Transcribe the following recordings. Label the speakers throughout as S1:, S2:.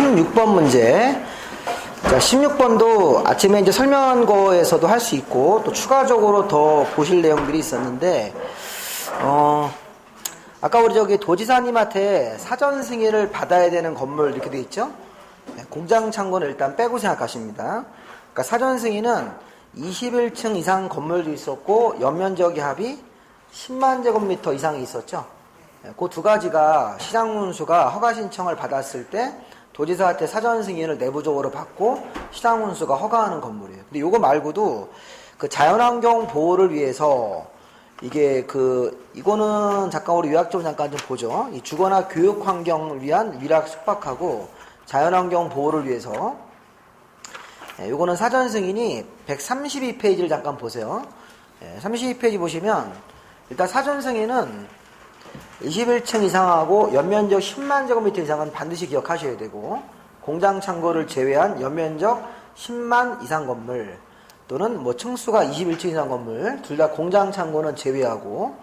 S1: 16번 문제. 자, 16번도 아침에 이제 설명거에서도 할 수 있고, 또 추가적으로 더 보실 내용들이 있었는데, 아까 우리 저기 도지사님한테 사전 승인을 받아야 되는 건물 이렇게 돼 있죠? 네, 공장 창고는 일단 빼고 생각하십니다. 그러니까 사전 승인은 21층 이상 건물도 있었고, 연면적이 합이 10만 제곱미터 이상이 있었죠? 그 두 가지가 시장운수가 허가 신청을 받았을 때 도지사한테 사전 승인을 내부적으로 받고 시장운수가 허가하는 건물이에요. 근데 요거 말고도 그 자연환경 보호를 위해서 이거는 잠깐 우리 요약적으로 잠깐 좀 보죠. 이 주거나 교육 환경을 위한 위락 숙박하고 자연환경 보호를 위해서 요거는 사전 승인이 132페이지를 잠깐 보세요. 32페이지 보시면 일단 사전 승인은 21층 이상하고 연면적 10만 제곱미터 이상은 반드시 기억하셔야 되고, 공장 창고를 제외한 연면적 10만 이상 건물 또는 뭐 층수가 21층 이상 건물 둘 다 공장 창고는 제외하고,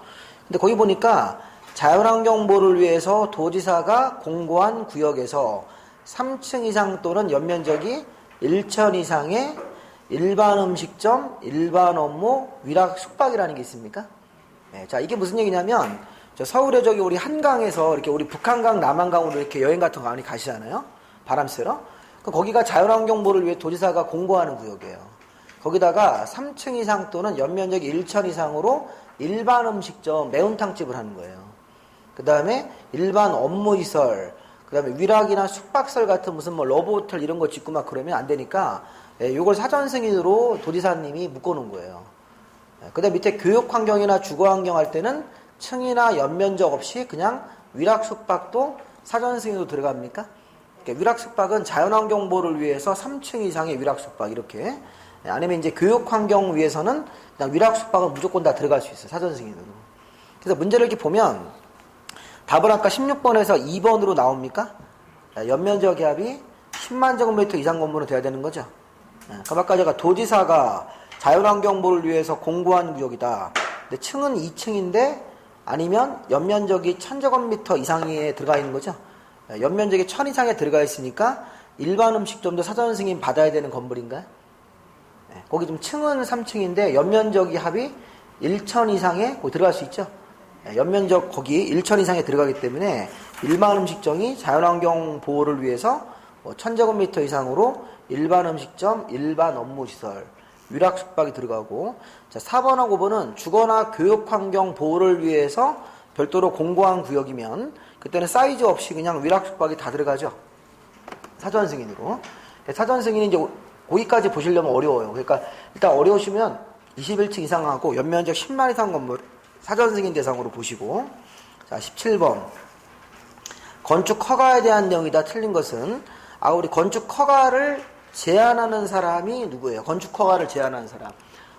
S1: 근데 거기 보니까 자연환경보호를 위해서 도지사가 공고한 구역에서 3층 이상 또는 연면적이 1천 이상의 일반 음식점, 일반 업무, 위락 숙박이라는 게 있습니까? 자, 이게 무슨 얘기냐면, 서울에 저기 우리 한강에서 이렇게 우리 북한강, 남한강으로 이렇게 여행 같은 거 많이 가시잖아요? 바람 쐬러? 거기가 자연환경보호를 위해 도지사가 공고하는 구역이에요. 거기다가 3층 이상 또는 연면적이 1천 이상으로 일반 음식점, 매운탕집을 하는 거예요. 그 다음에 일반 업무시설, 그 다음에 위락이나 숙박설 같은 무슨 뭐 러브호텔 이런 거 짓고 막 그러면 안 되니까, 요걸 사전 승인으로 도지사님이 묶어놓은 거예요. 그 다음에 밑에 교육환경이나 주거환경 할 때는 층이나 연면적 없이 그냥 위락 숙박도 사전 승인으로 들어갑니까? 위락 숙박은 자연환경 보호를 위해서 3층 이상의 위락 숙박 이렇게, 아니면 이제 교육 환경 위해서는 그냥 위락 숙박은 무조건 다 들어갈 수 있어요, 사전 승인으로. 그래서 문제를 이렇게 보면 답은 아까 16번에서 2번으로 나옵니까? 연면적 합이 10만 제곱미터 이상 건물은 돼야 되는 거죠. 그럼 아까 제가 도지사가 자연환경 보호를 위해서 공고한 구역이다. 근데 층은 2층인데 아니면 연면적이 1000제곱미터 이상에 들어가 있는 거죠. 연면적이 1000 이상에 들어가 있으니까 일반 음식점도 사전 승인 받아야 되는 건물인가요? 거기 좀 층은 3층인데 연면적이 합이 1000 이상에 거기 들어갈 수 있죠. 연면적 거기 1000 이상에 들어가기 때문에 일반 음식점이 자연환경 보호를 위해서 1000제곱미터 이상으로 일반 음식점, 일반 업무시설, 위락 숙박이 들어가고, 자, 4번하고 5번은 주거나 교육 환경 보호를 위해서 별도로 공고한 구역이면 그때는 사이즈 없이 그냥 위락 숙박이 다 들어가죠. 사전 승인으로. 사전 승인이 이제 거기까지 보시려면 어려워요. 그러니까 일단 어려우시면 21층 이상하고 연면적 10만 이상 건물 사전 승인 대상으로 보시고, 자, 17번. 건축 허가에 대한 내용이다. 틀린 것은 우리 건축 허가를 제한하는 사람이 누구예요? 건축 허가를 제한하는 사람.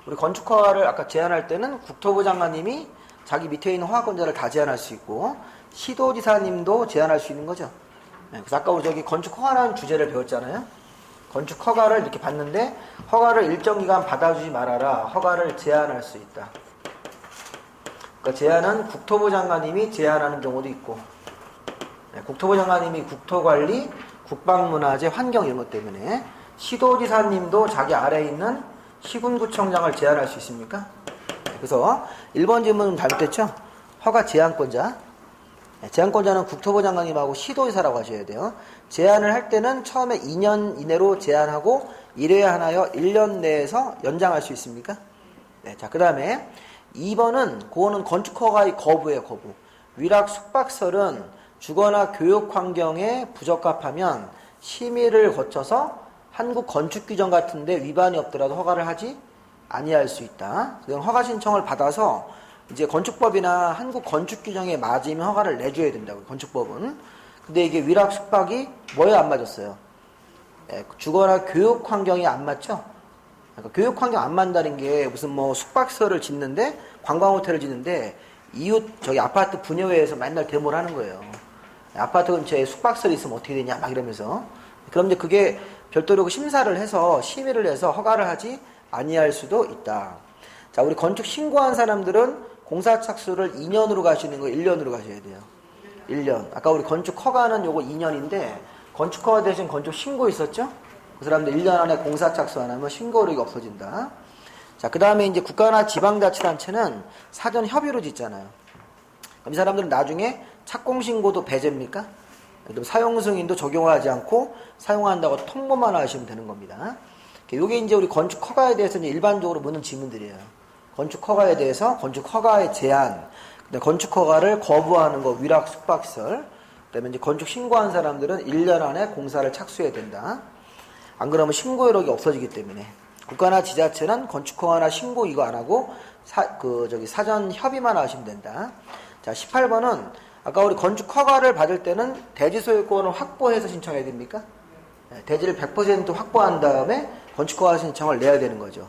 S1: 우리 건축 허가를 아까 제한할 때는 국토부 장관님이 자기 밑에 있는 허가권자를 다 제한할 수 있고, 시도지사님도 제한할 수 있는 거죠. 그래서 아까 우리 저기 건축 허가라는 주제를 배웠잖아요. 건축 허가를 이렇게 받는데 허가를 일정 기간 받아주지 말아라. 허가를 제한할 수 있다. 그러니까 제한은 국토부 장관님이 제한하는 경우도 있고, 국토부 장관님이 국토관리, 국방문화재, 환경 이런 것 때문에 시도지사님도 자기 아래에 있는 시군구청장을 제한할 수 있습니까? 그래서 1번 질문은 잘못됐죠? 허가 제한권자. 제한권자는 국토부 장관님하고 시도지사라고 하셔야 돼요. 제한을 할 때는 처음에 2년 이내로 제한하고 1회 하나여 1년 내에서 연장할 수 있습니까? 자, 그 다음에 2번은 그거는 건축허가의 거부예요, 거부. 위락 숙박설은 주거나 교육 환경에 부적합하면 심의를 거쳐서 한국 건축 규정 같은데 위반이 없더라도 허가를 하지 아니할 수 있다. 그냥 허가 신청을 받아서 이제 건축법이나 한국 건축 규정에 맞으면 허가를 내줘야 된다고요, 건축법은. 근데 이게 위락 숙박이 뭐에 안 맞았어요? 주거나 교육 환경이 안 맞죠? 그러니까 교육 환경 안 맞는다는 게 무슨 뭐 숙박소를 짓는데, 관광호텔을 짓는데 이웃 저기 아파트 분여회에서 맨날 데모를 하는 거예요. 아파트 근처에 숙박소리 있으면 어떻게 되냐 막 이러면서. 그럼 이제 그게 별도로 심사를 해서 심의를 해서 허가를 하지 아니할 수도 있다. 자, 우리 건축 신고한 사람들은 공사 착수를 2년으로 가시는 거 1년으로 가셔야 돼요. 1년. 아까 우리 건축 허가는 요거 2년인데 건축허가 대신 건축 신고 있었죠? 그 사람들 1년 안에 공사 착수 안 하면 신고료가 없어진다. 자, 그 다음에 이제 국가나 지방자치단체는 사전 협의로 짓잖아요. 그럼 이 사람들은 나중에 착공신고도 배제입니까? 사용 승인도 적용하지 않고 사용한다고 통보만 하시면 되는 겁니다. 이게 이제 우리 건축 허가에 대해서 이제 일반적으로 묻는 질문들이에요. 건축 허가에 대해서 건축 허가의 제한, 건축 허가를 거부하는 거, 위락 숙박시설, 그다음에 이제 건축 신고한 사람들은 1년 안에 공사를 착수해야 된다. 안 그러면 신고 여력이 없어지기 때문에 국가나 지자체는 건축 허가나 신고 이거 안 하고 사전 협의만 하시면 된다. 자, 18번은 아까 우리 건축 허가를 받을 때는 대지 소유권을 확보해서 신청해야 됩니까? 대지를 100% 확보한 다음에 건축 허가 신청을 내야 되는 거죠.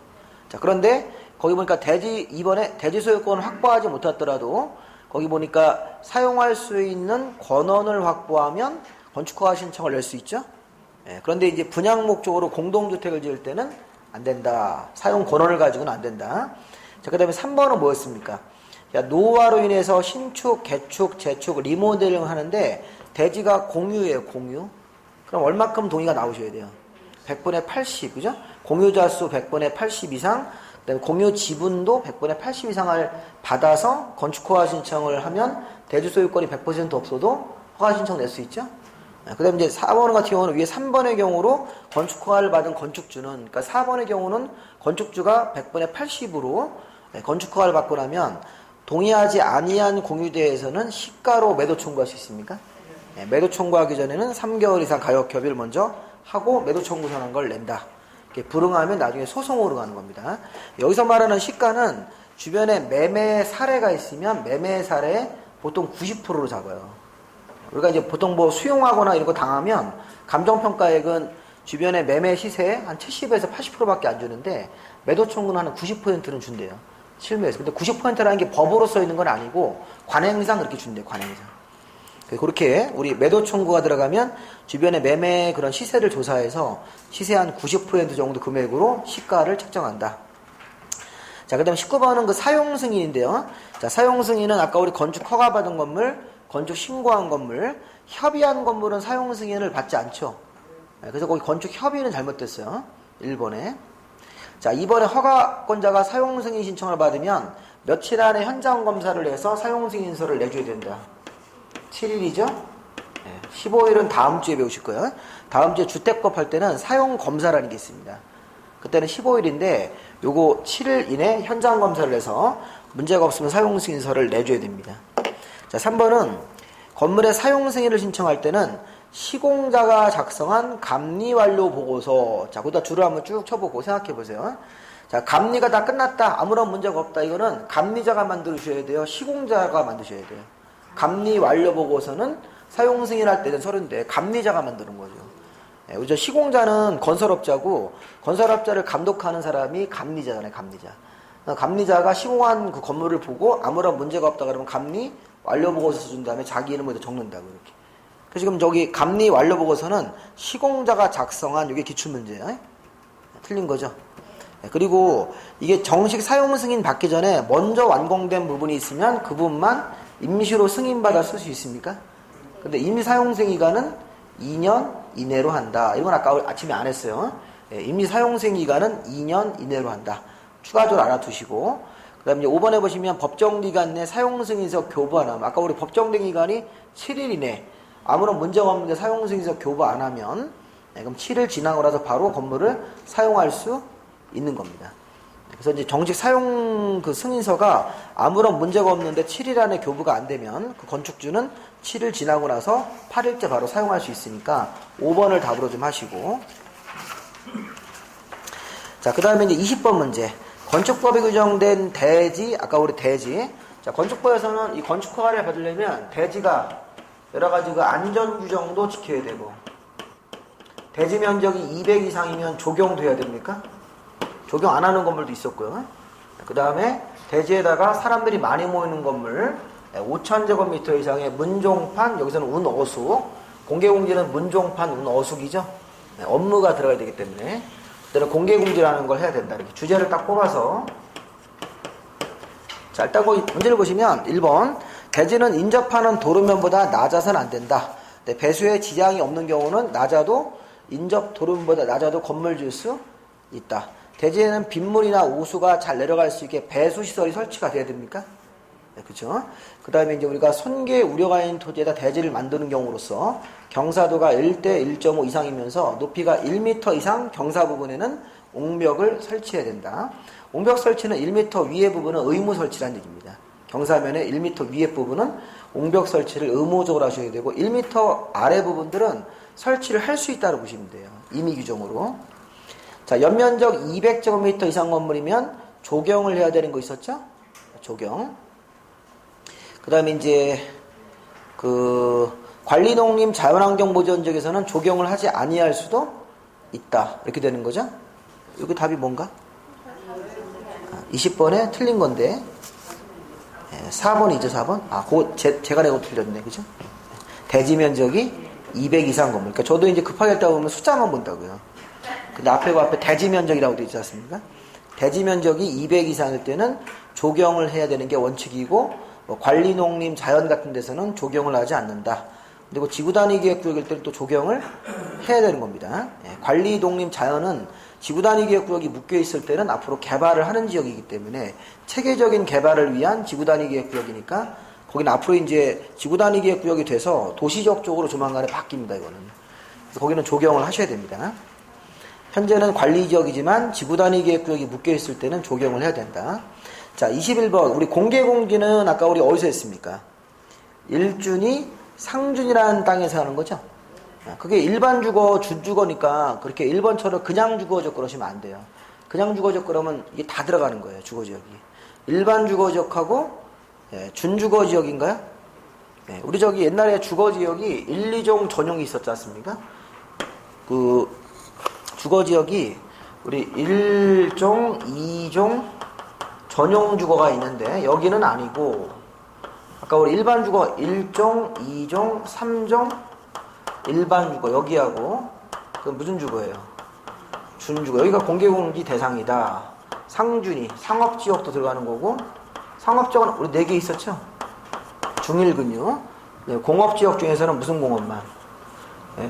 S1: 자, 그런데 거기 보니까 이번에 대지 소유권을 확보하지 못했더라도 거기 보니까 사용할 수 있는 권원을 확보하면 건축 허가 신청을 낼 수 있죠. 그런데 이제 분양 목적으로 공동주택을 지을 때는 안 된다. 사용 권원을 가지고는 안 된다. 자, 그 다음에 3번은 뭐였습니까? 노후화로 인해서 신축, 개축, 재축, 리모델링을 하는데 대지가 공유예요, 공유. 그럼 얼마큼 동의가 나오셔야 돼요? 100분의 80, 그죠? 공유자 수 100분의 80 이상, 그다음에 공유 지분도 100분의 80 이상을 받아서 건축 허가 신청을 하면 대지 소유권이 100% 없어도 허가 신청 낼 수 있죠? 그 다음에 이제 4번 같은 경우는 위에 3번의 경우로 건축 허가를 받은 건축주는, 그러니까 4번의 경우는 건축주가 100분의 80으로 건축 허가를 받고 나면 동의하지 아니한 공유대에서는 시가로 매도 청구할 수 있습니까? 매도 청구하기 전에는 3개월 이상 가역 협의를 먼저 하고 매도 청구 선언한 걸 낸다. 불응하면 나중에 소송으로 가는 겁니다. 여기서 말하는 시가는 주변에 매매 사례가 있으면 매매 사례 보통 90%로 잡아요. 우리가 이제 보통 뭐 수용하거나 이런 거 당하면 감정평가액은 주변에 매매 시세 한 70에서 80%밖에 안 주는데 매도 청구는 한 90%는 준대요. 실무에서. 근데 90%라는 게 법으로 써 있는 건 아니고 관행상 그렇게 준대요. 관행상. 그렇게 우리 매도 청구가 들어가면 주변의 매매 그런 시세를 조사해서 시세 한 90% 정도 금액으로 시가를 책정한다. 자, 그 다음에 19번은 그 사용 승인인데요. 자, 사용 승인은 아까 우리 건축 허가 받은 건물, 건축 신고한 건물, 협의한 건물은 사용 승인을 받지 않죠. 그래서 거기 건축 협의는 잘못됐어요. 1번에. 자, 2번에 허가권자가 사용 승인 신청을 받으면 며칠 안에 현장 검사를 해서 사용 승인서를 내줘야 된다. 7일이죠? 15일은 다음 주에 배우실 거예요. 다음 주에 주택법 할 때는 사용 검사라는 게 있습니다. 그때는 15일인데 요거 7일 이내 현장 검사를 해서 문제가 없으면 사용 승인서를 내줘야 됩니다. 자, 3번은 건물의 사용 승인을 신청할 때는 시공자가 작성한 감리 완료 보고서. 자, 거기다 줄을 한번 쭉 쳐보고 생각해 보세요. 자, 감리가 다 끝났다. 아무런 문제가 없다. 이거는 감리자가 만들어주셔야 돼요. 시공자가 만드셔야 돼요. 감리 완료 보고서는 사용 승인할 때는 서류인데 감리자가 만드는 거죠. 우리 시공자는 건설업자고 건설업자를 감독하는 사람이 감리자잖아요. 감리자. 감리자가 시공한 그 건물을 보고 아무런 문제가 없다 그러면 감리 완료 보고서 준 다음에 자기 이름을 적는다고 이렇게. 그래서 지금 저기 감리 완료 보고서는 시공자가 작성한 이게 기출문제예요. 틀린 거죠. 그리고 이게 정식 사용 승인 받기 전에 먼저 완공된 부분이 있으면 그 부분만 임시로 승인받아 쓸 수 있습니까? 근데 임시 사용 승인 기간은 2년 이내로 한다. 이건 아까 아침에 안 했어요. 임시 사용 승인 기간은 2년 이내로 한다. 추가적으로 알아두시고. 그 다음에 5번에 보시면 법정 기간 내 사용 승인서 교부 안 하면, 아까 우리 법정된 기간이 7일 이내 아무런 문제가 없는데 사용 승인서 교부 안 하면 그럼 7일 지나고 나서 바로 건물을 사용할 수 있는 겁니다. 그래서 이제 정식 사용 그 승인서가 아무런 문제가 없는데 7일 안에 교부가 안 되면 그 건축주는 7일 지나고 나서 8일째 바로 사용할 수 있으니까 5번을 답으로 좀 하시고. 자, 그 다음에 이제 20번 문제. 건축법에 규정된 대지, 아까 우리 대지. 자, 건축법에서는 이 건축 허가를 받으려면 대지가 여러 가지 그 안전 규정도 지켜야 되고, 대지 면적이 200 이상이면 적용돼야 됩니까? 적용 안 하는 건물도 있었고요. 그 다음에 대지에다가 사람들이 많이 모이는 건물 5,000제곱미터 이상의 문종판, 여기서는 운어숙, 공개공지는 문종판, 운어숙이죠. 업무가 들어가야 되기 때문에 그때는 공개공지라는 걸 해야 된다. 이렇게 주제를 딱 뽑아서. 자, 일단 문제를 보시면 1번 대지는 인접하는 도로면보다 낮아서는 안 된다. 네, 배수에 지장이 없는 경우는 낮아도 인접 도름보다 낮아도 건물 지을 수 있다. 대지에는 빗물이나 오수가 잘 내려갈 수 있게 배수 시설이 설치가 돼야 됩니까? 네, 그렇죠. 그 다음에 이제 우리가 손괴 우려가 있는 토지에다 대지를 만드는 경우로서 경사도가 1대 1.5 이상이면서 높이가 1m 이상 경사 부분에는 옹벽을 설치해야 된다. 옹벽 설치는 1m 위의 부분은 의무 설치라는 얘기입니다. 경사면의 1m 위의 부분은 옹벽 설치를 의무적으로 하셔야 되고 1m 아래 부분들은 설치를 할 수 있다고 보시면 돼요. 임의 규정으로. 자, 연면적 200제곱미터 이상 건물이면 조경을 해야 되는 거 있었죠? 조경. 그 다음에 이제 관리농림 자연환경보전지역에서는 조경을 하지 아니할 수도 있다. 이렇게 되는 거죠? 여기 답이 뭔가? 20번에 틀린 건데 4번이죠, 4번? 제가 내고 틀렸네, 그죠? 대지 면적이 200 이상 건물. 그러니까 저도 이제 급하게 했다 보면 숫자만 본다고요. 근데 앞에 대지 면적이라고 되어 있지 않습니까? 대지 면적이 200 이상일 때는 조경을 해야 되는 게 원칙이고, 관리, 농림, 자연 같은 데서는 조경을 하지 않는다. 그리고 지구 단위 계획 구역일 때는 또 조경을 해야 되는 겁니다. 관리, 농림, 자연은 지구 단위 계획 구역이 묶여 있을 때는 앞으로 개발을 하는 지역이기 때문에 체계적인 개발을 위한 지구 단위 계획 구역이니까 거기는 앞으로 이제 지구 단위 계획 구역이 돼서 도시적 쪽으로 조만간에 바뀝니다. 이거는. 그래서 거기는 조경을 하셔야 됩니다. 현재는 관리 지역이지만 지구 단위 계획 구역이 묶여 있을 때는 조경을 해야 된다. 자, 21번. 우리 공개공지는 아까 우리 어디서 했습니까? 일준이 상준이라는 땅에서 하는 거죠. 그게 일반 주거, 준주거니까 그렇게 1번처럼 그냥 주거지역 그러시면 안 돼요. 그냥 주거지역 그러면 이게 다 들어가는 거예요. 주거지역이. 일반 주거지역하고 준주거지역인가요? 우리 저기 옛날에 주거지역이 1, 2종 전용이 있었지 않습니까? 그 주거지역이 우리 1종, 2종 전용 주거가 있는데 여기는 아니고 아까 우리 일반 주거 1종, 2종, 3종 일반 주거 여기하고 그건 무슨 주거예요? 준주거. 여기가 공개공지 대상이다. 상준이 상업지역도 들어가는 거고 상업지역은 우리 4개 있었죠? 중일근요. 공업지역 중에서는 무슨 공업만?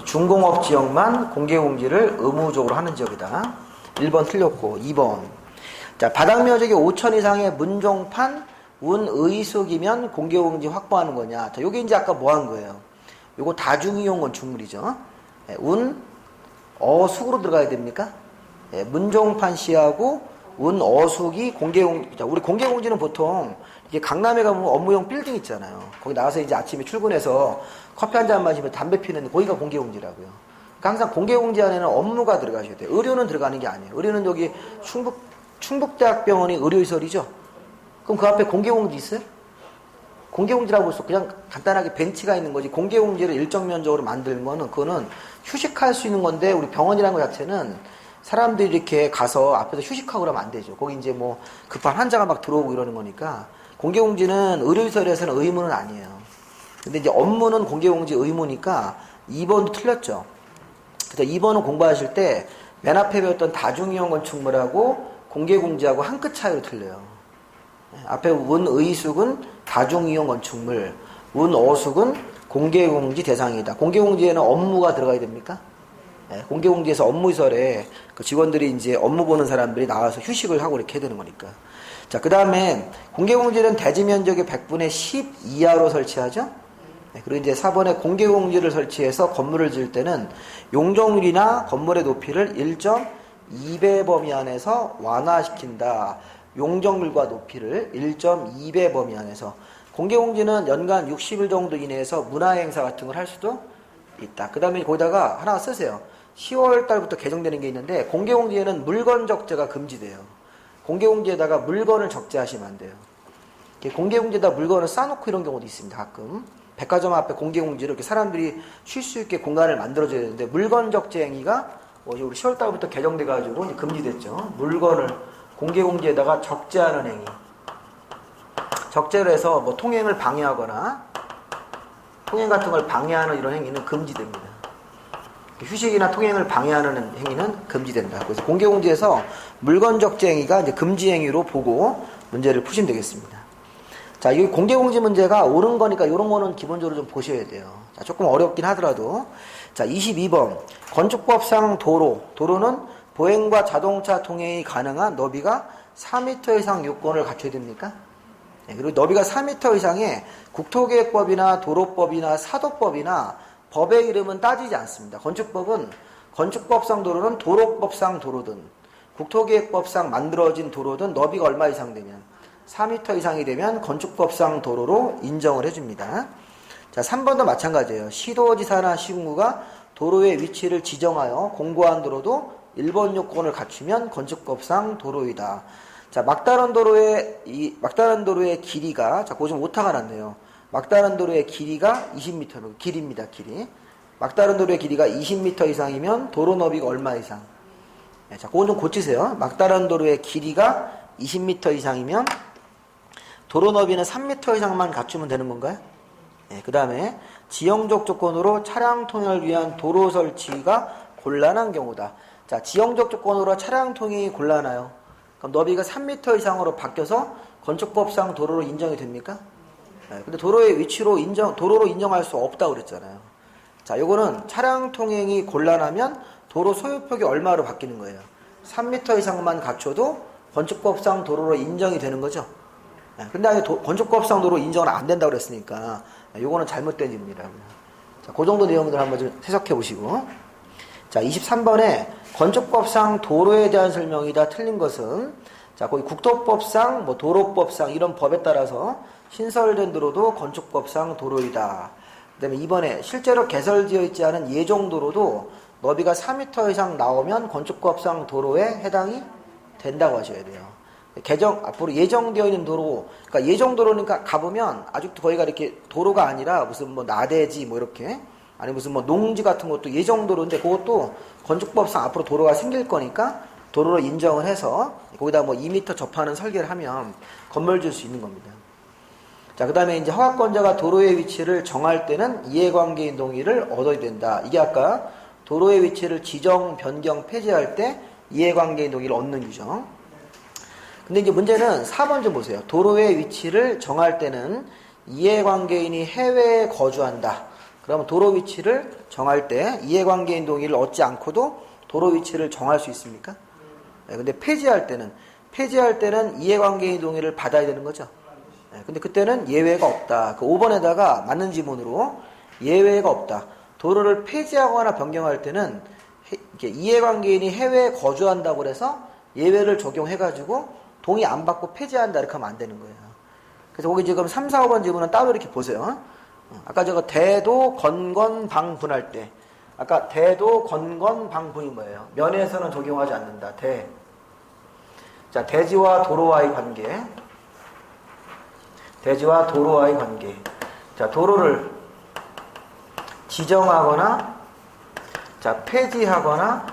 S1: 중공업지역만 공개공지를 의무적으로 하는 지역이다. 1번 틀렸고 2번. 자, 바닥면적이 5천 이상의 문종판 운의숙이면 공개공지 확보하는 거냐. 자, 요게 이제 아까 뭐 한 거예요? 요거 다중이용 건축물이죠. 어숙으로 들어가야 됩니까? 문종판 시하고 어숙이 공개공지. 우리 공개공지는 보통 이게 강남에 가면 업무용 빌딩 있잖아요. 거기 나와서 이제 아침에 출근해서 커피 한 잔 마시면 담배 피는 거기가 공개공지라고요. 그러니까 항상 공개공지 안에는 업무가 들어가셔야 돼요. 의료는 들어가는 게 아니에요. 의료는 여기 충북대학병원이 의료시설이죠. 그럼 그 앞에 공개공지 있어요? 공개공지라고 해서 그냥 간단하게 벤치가 있는 거지 공개공지를 일정 면적으로 만드는 거는 그거는 휴식할 수 있는 건데 우리 병원이라는 것 자체는 사람들이 이렇게 가서 앞에서 휴식하고 그러면 안 되죠. 거기 이제 뭐 급한 환자가 막 들어오고 이러는 거니까 공개공지는 의료시설에서는 의무는 아니에요. 근데 이제 업무는 공개공지 의무니까 2번도 틀렸죠. 그래서 2번은 공부하실 때 맨 앞에 배웠던 다중이용 건축물하고 공개공지하고 한 끗 차이로 틀려요. 앞에 운의숙은 다중이용 건축물, 운어숙은 공개공지 대상이다. 공개공지에는 업무가 들어가야 됩니까? 공개공지에서 업무시설에 그 직원들이 이제 업무 보는 사람들이 나와서 휴식을 하고 이렇게 해야 되는 거니까. 자, 그 다음에 공개공지는 대지 면적의 100분의 10 이하로 설치하죠? 그리고 이제 4번에 공개공지를 설치해서 건물을 지을 때는 용적률이나 건물의 높이를 1.2배 범위 안에서 완화시킨다. 용적률과 높이를 1.2배 범위 안에서. 공개공지는 연간 60일 정도 이내에서 문화행사 같은 걸 할 수도 있다. 그 다음에 거기다가 하나 쓰세요. 10월 달부터 개정되는 게 있는데 공개공지에는 물건 적재가 금지돼요. 공개공지에다가 물건을 적재하시면 안 돼요. 공개공지에다 물건을 쌓아놓고 이런 경우도 있습니다. 가끔. 백화점 앞에 공개공지를 이렇게 사람들이 쉴 수 있게 공간을 만들어줘야 되는데 물건 적재 행위가 우리 10월 달부터 개정돼가지고 이제 금지됐죠. 물건을 공개공지에다가 적재하는 행위. 적재를 해서 뭐 통행을 방해하거나 통행 같은 걸 방해하는 이런 행위는 금지됩니다. 휴식이나 통행을 방해하는 행위는 금지된다. 그래서 공개공지에서 물건 적재 행위가 이제 금지 행위로 보고 문제를 푸시면 되겠습니다. 자, 이 공개공지 문제가 옳은 거니까 이런 거는 기본적으로 좀 보셔야 돼요. 자, 조금 어렵긴 하더라도. 자, 22번. 건축법상 도로는 보행과 자동차 통행이 가능한 너비가 4m 이상 요건을 갖춰야 됩니까? 네, 그리고 너비가 4m 이상의 국토계획법이나 도로법이나 사도법이나 법의 이름은 따지지 않습니다. 건축법상 도로는 도로법상 도로든 국토계획법상 만들어진 도로든 너비가 얼마 이상 되면 4m 이상이 되면 건축법상 도로로 인정을 해줍니다. 자, 3번도 마찬가지예요. 시도지사나 시군구가 도로의 위치를 지정하여 공고한 도로도 1번 요건을 갖추면 건축법상 도로이다. 자, 막다른 도로의 길이가, 자, 그거 좀 오타가 났네요. 막다른 도로의 길이가 20m, 길입니다, 길이. 막다른 도로의 길이가 20m 이상이면 도로 너비가 얼마 이상? 네, 자, 그건 좀 고치세요. 막다른 도로의 길이가 20m 이상이면 도로 너비는 3m 이상만 갖추면 되는 건가요? 네, 그 다음에 지형적 조건으로 차량 통행을 위한 도로 설치가 곤란한 경우다. 자, 지형적 조건으로 차량 통행이 곤란해요. 그럼 너비가 3m 이상으로 바뀌어서 건축법상 도로로 인정이 됩니까? 네, 근데 도로의 위치로 도로로 인정할 수 없다고 그랬잖아요. 자, 요거는 차량 통행이 곤란하면 도로 소유폭이 얼마로 바뀌는 거예요? 3m 이상만 갖춰도 건축법상 도로로 인정이 되는 거죠. 네, 근데 아직 건축법상 도로 인정은 안 된다고 그랬으니까 요거는 잘못된 일입니다. 자, 그 정도 내용들 한번 좀 해석해 보시고. 자, 23번에 건축법상 도로에 대한 설명이 다 틀린 것은, 자, 거기 국토법상, 도로법상 이런 법에 따라서 신설된 도로도 건축법상 도로이다. 그 다음에 2번에 실제로 개설되어 있지 않은 예정도로도 너비가 4m 이상 나오면 건축법상 도로에 해당이 된다고 하셔야 돼요. 앞으로 예정되어 있는 도로, 그러니까 예정도로니까 가보면 아직도 거기가 이렇게 도로가 아니라 무슨 나대지 이렇게, 아니 무슨 농지 같은 것도 예정도로인데 그것도 건축법상 앞으로 도로가 생길 거니까 도로로 인정을 해서 거기다 2m 접하는 설계를 하면 건물 줄 수 있는 겁니다. 자, 그 다음에 이제 허가권자가 도로의 위치를 정할 때는 이해관계인 동의를 얻어야 된다. 이게 아까 도로의 위치를 지정, 변경, 폐지할 때 이해관계인 동의를 얻는 규정. 근데 이제 문제는 4번 좀 보세요. 도로의 위치를 정할 때는 이해관계인이 해외에 거주한다. 그러면 도로 위치를 정할 때 이해관계인 동의를 얻지 않고도 도로 위치를 정할 수 있습니까? 네, 근데 폐지할 때는 이해관계인 동의를 받아야 되는 거죠. 네, 근데 그때는 예외가 없다. 그 5번에다가 맞는 지문으로 예외가 없다. 도로를 폐지하거나 변경할 때는 이해관계인이 해외에 거주한다고 해서 예외를 적용해가지고 동의 안 받고 폐지한다 이렇게 하면 안 되는 거예요. 그래서 거기 지금 3, 4, 5번 지문은 따로 이렇게 보세요. 아까 저거 대도, 건건, 방분할 때 아까 대도, 건건, 방분이 뭐예요? 면에서는 적용하지 않는다. 자, 대지와 도로와의 관계. 자, 도로를 지정하거나 자, 폐지하거나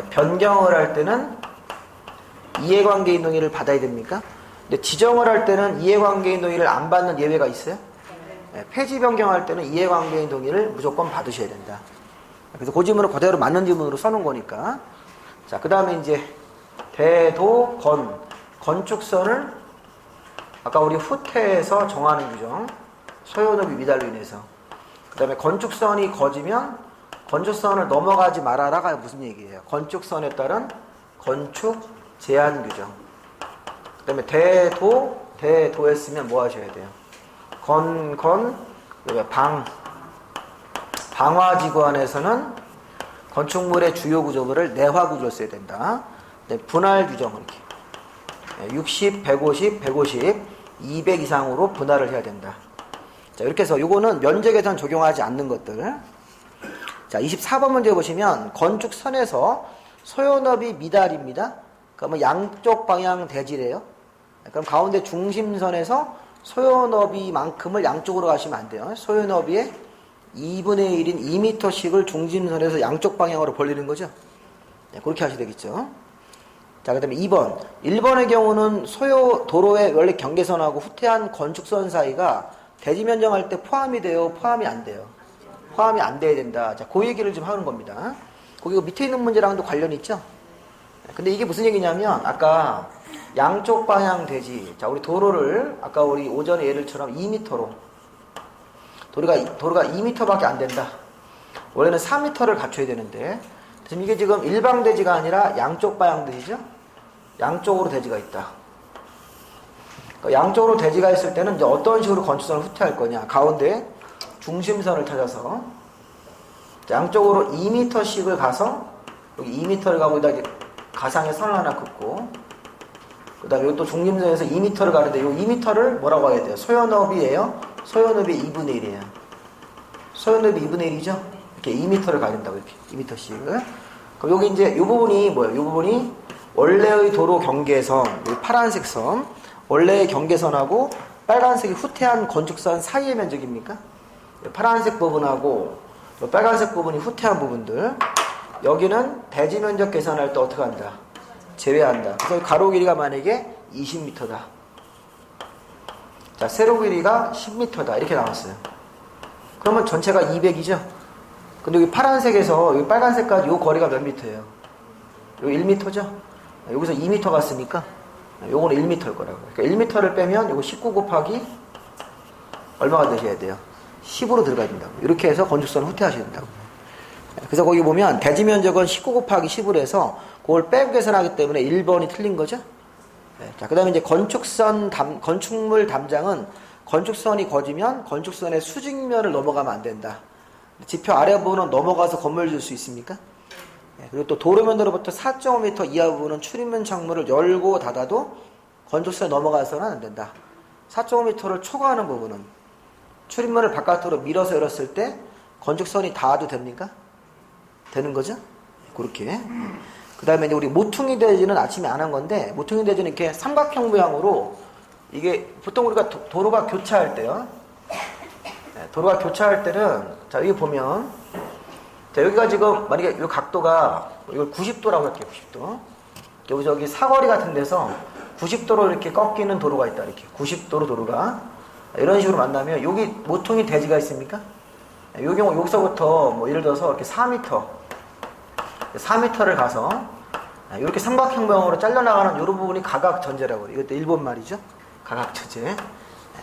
S1: 변경을 할 때는 이해관계인 동의를 받아야 됩니까? 근데 지정을 할 때는 이해관계인 동의를 안 받는 예외가 있어요? 네, 폐지 변경할 때는 이해관계인 동의를 무조건 받으셔야 된다. 그래서 그 지문을 그대로 맞는 지문으로 써놓은 거니까. 자, 그 다음에 이제 대도, 건축선을 아까 우리 후퇴에서 정하는 규정, 소요너비 미달로 인해서. 그 다음에 건축선이 거지면 건축선을 넘어가지 말아라가 무슨 얘기예요? 건축선에 따른 건축 제한 규정. 그 다음에 대도 했으면 뭐 하셔야 돼요? 방화지구안에서는 건축물의 주요 구조물을 내화 구조로 써야 된다. 분할 규정 이렇게 60, 150, 150, 200 이상으로 분할을 해야 된다. 자, 이렇게 해서 요거는 면적에선 적용하지 않는 것들. 자, 24번 문제 보시면 건축선에서 소요너비 미달입니다. 그러면 양쪽 방향 대지래요. 그럼 가운데 중심선에서 소요너비만큼을 양쪽으로 가시면 안 돼요. 소요너비의 2분의 1인 2m씩을 중심선에서 양쪽 방향으로 벌리는 거죠. 네, 그렇게 하셔야 되겠죠. 자, 그 다음에 2번. 1번의 경우는 도로의 원래 경계선하고 후퇴한 건축선 사이가 대지 면적할 때 포함이 돼요? 포함이 안 돼요? 포함이 안 돼야 된다. 자, 그 얘기를 좀 하는 겁니다. 거기 밑에 있는 문제랑도 관련이 있죠? 근데 이게 무슨 얘기냐면, 아까 양쪽 방향 대지. 자, 우리 도로를, 아까 우리 오전에 예를처럼 2m로, 도로가 2m밖에 안 된다. 원래는 4m를 갖춰야 되는데 지금 이게 지금 일방대지가 아니라 양쪽 방향대지죠. 양쪽으로 대지가 있다. 그러니까 양쪽으로 대지가 있을 때는 이제 어떤 식으로 건축선을 후퇴할 거냐. 가운데 중심선을 찾아서 양쪽으로 2m씩을 가서 여기 2m를 가고 여기다 가상의 선을 하나 긋고 그 다음에 또 중심선에서 2m를 가는데 이 2m를 뭐라고 해야 돼요? 소요너비예요. 소요너비 2분의 1이에요. 소요너비 2분의 1이죠? 이렇게 2m를 가야 된다고 이렇게 2m씩. 그럼 여기 이제 이 부분이 뭐예요? 이 부분이 원래의 도로 경계선, 여기 파란색 선, 원래의 경계선하고 빨간색이 후퇴한 건축선 사이의 면적입니까? 파란색 부분하고 빨간색 부분이 후퇴한 부분들. 여기는 대지 면적 계산할 때 어떻게 한다? 제외한다. 그래서 가로 길이가 만약에 20m다. 자, 세로 길이가 10m다. 이렇게 나왔어요. 그러면 전체가 200이죠? 근데 여기 파란색에서 여기 빨간색까지 요 거리가 몇 미터예요? 여기 1m죠? 여기서 2m 갔으니까 요거는 1m일 거라고. 그러니까 1m를 빼면 요거 19 곱하기 얼마가 되셔야 돼요? 10으로 들어가야 된다고. 이렇게 해서 건축선을 후퇴하셔야 된다고. 그래서 거기 보면 대지 면적은 19 곱하기 10으로 해서 그걸 빼고 계산하기 때문에 1번이 틀린 거죠. 자, 그 다음에 이제 건축물 담장은 건축선이 거지면 건축선의 수직면을 넘어가면 안 된다. 지표 아래 부분은 넘어가서 건물 지을 수 있습니까? 그리고 또 도로면으로부터 4.5m 이하 부분은 출입문 창문을 열고 닫아도 건축선에 넘어가서는 안 된다. 4.5m를 초과하는 부분은 출입문을 바깥으로 밀어서 열었을 때 건축선이 닿아도 됩니까? 되는 거죠? 그렇게. 그 다음에 이제 우리 모퉁이 대지는 아침에 안 한 건데, 모퉁이 대지는 이렇게 삼각형 모양으로, 이게 보통 우리가 도로가 교차할 때요. 도로가 교차할 때는, 자, 여기 보면, 자, 여기가 지금, 만약에 이 각도가, 이걸 90도라고 할게요, 90도. 여기 저기 사거리 같은 데서 90도로 이렇게 꺾이는 도로가 있다, 이렇게. 90도로 도로가. 이런 식으로 만나면, 여기 모퉁이 대지가 있습니까? 이 경우 여기서부터 뭐 예를 들어서 이렇게 4m를 가서 이렇게 삼각형 모양으로 잘려나가는 이런 부분이 가각전제라고 그래요. 이것도 일본 말이죠. 가각전제.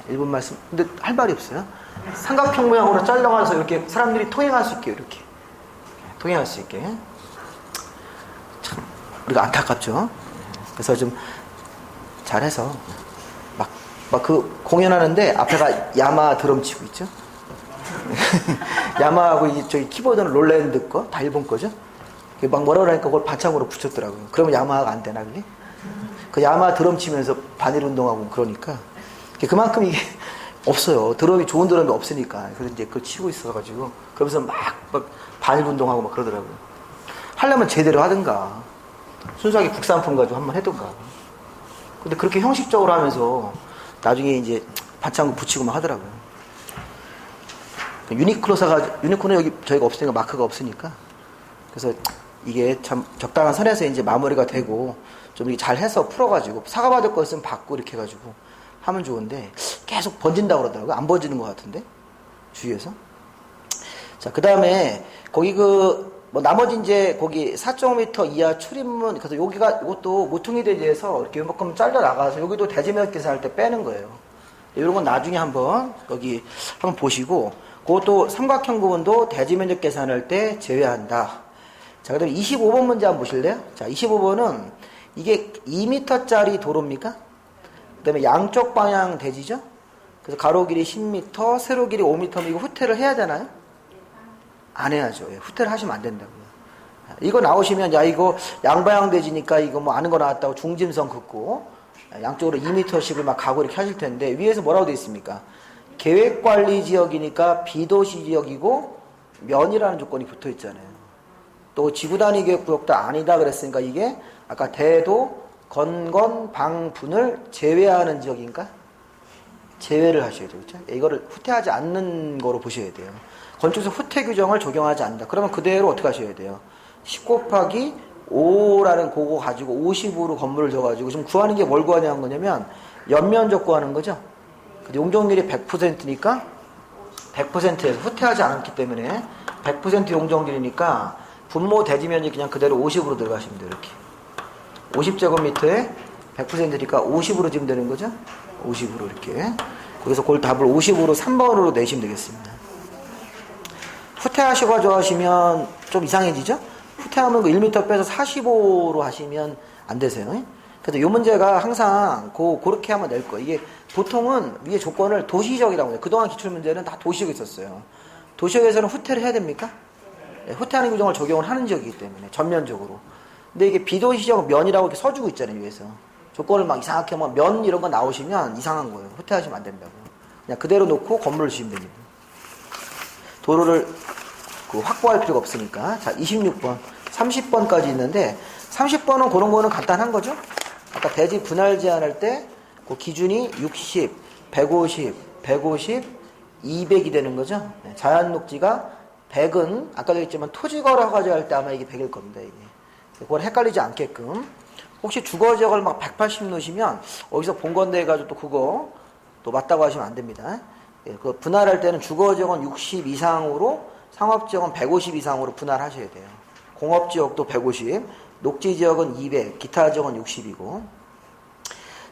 S1: 일본 말씀. 근데 할 말이 없어요. 삼각형 모양으로 잘려가서 이렇게 사람들이 통행할 수 있게 이렇게 통행할 수 있게. 참 우리가 안타깝죠. 그래서 좀 잘해서 막 그 공연하는데 앞에가 야마 드럼 치고 있죠. 야마하고 저기 키보드는 롤랜드 거, 다 일본 거죠. 막 뭐라 그러니까 그걸 반창으로 붙였더라고요. 그러면 야마하가 안 되나 그게? 그 야마 드럼 치면서 반일 운동하고 그러니까 그만큼 이게 없어요. 드럼이 좋은 드럼이 없으니까. 그래서 이제 그걸 치고 있어가지고 그러면서 막 반일 운동하고 막 그러더라고요. 하려면 제대로 하든가 순수하게 국산품 가지고 한번 해든가. 근데 그렇게 형식적으로 하면서 나중에 이제 반창고 붙이고 막 하더라고요. 유니클로는 여기 저희가 없으니까 마크가 없으니까. 그래서 이게 참 적당한 선에서 이제 마무리가 되고 좀 잘 해서 풀어가지고 사과받을 거 있으면 받고 이렇게 해가지고 하면 좋은데 계속 번진다고 그러더라고요. 안 번지는 것 같은데 주위에서. 자, 그 다음에 거기 나머지 이제 거기 4.5m 이하 출입문, 그래서 이것도 모퉁이 대지에서 이렇게 요만큼 잘려 나가서 여기도 대지면 계산할 때 빼는 거예요. 이런 건 나중에 한번 여기 한번 보시고 그것도 삼각형 부분도 대지 면적 계산할 때 제외한다. 자, 그 다음에 25번 문제 한번 보실래요? 자, 25번은 이게 2m짜리 도로입니까? 그 다음에 양쪽 방향 대지죠? 그래서 가로 길이 10m, 세로 길이 5m면 이거 후퇴를 해야 되나요? 안 해야죠. 후퇴를 하시면 안 된다고요. 이거 나오시면, 야, 이거 양방향 대지니까 이거 뭐 아는 거 나왔다고 중짐선 긋고, 양쪽으로 2m씩을 막 가고 이렇게 하실 텐데, 위에서 뭐라고 되어 있습니까? 계획관리 지역이니까 비도시 지역이고, 면이라는 조건이 붙어 있잖아요. 또 지구단위 계획구역도 아니다 그랬으니까 이게 아까 대도, 건건, 방, 분을 제외하는 지역인가? 제외를 하셔야 돼요. 그렇죠? 이거를 후퇴하지 않는 거로 보셔야 돼요. 건축에서 후퇴 규정을 적용하지 않는다. 그러면 그대로 어떻게 하셔야 돼요? 10 곱하기 5라는 그거 가지고 50으로 건물을 져가지고 지금 구하는 게 뭘 구하냐는 거냐면 연면적 구하는 거죠. 용적률이 100%니까 100%에서 후퇴하지 않았기 때문에 100% 용적률이니까 분모 대지면이 그냥 그대로 50으로 들어가시면 돼요. 이렇게 50제곱미터에 100%니까 50으로 지면 되는 거죠. 50으로 이렇게. 그래서 그걸 답을 50으로 3번으로 내시면 되겠습니다. 후퇴하시고 좋아하시면 좀 이상해지죠? 후퇴하면 그 1m 빼서 45로 하시면 안 되세요. 그래서 이 문제가 항상 그렇게 하면 될 거예요. 이게 보통은 위에 조건을 도시적이라고 해요. 그동안 기출문제는 다 도시적이 있었어요. 도시적에서는 후퇴를 해야 됩니까? 네, 후퇴하는 규정을 적용을 하는 지역이기 때문에 전면적으로. 근데 이게 비도시적 면이라고 이렇게 써주고 있잖아요, 위에서. 조건을 막 이상하게 하면 면 이런 거 나오시면 이상한 거예요. 후퇴하시면 안 된다고. 그냥 그대로 놓고 건물을 지으면 됩니다. 도로를 확보할 필요가 없으니까. 자, 26번. 30번까지 있는데 30번은 그런 거는 간단한 거죠. 아까 대지 분할 제한할 때 그 기준이 60, 150, 150, 200이 되는 거죠. 네, 자연 녹지가 100은 아까도 했지만 토지 거래허가제 할 때 아마 이게 100일 겁니다. 이게. 그걸 헷갈리지 않게끔. 혹시 주거지역을 막 180 넣으시면 어디서 본 건데 해가지고 또 그거 또 맞다고 하시면 안 됩니다. 예, 그 분할할 때는 주거지역은 60 이상으로 상업지역은 150 이상으로 분할하셔야 돼요. 공업지역도 150, 녹지지역은 200, 기타 지역은 60이고.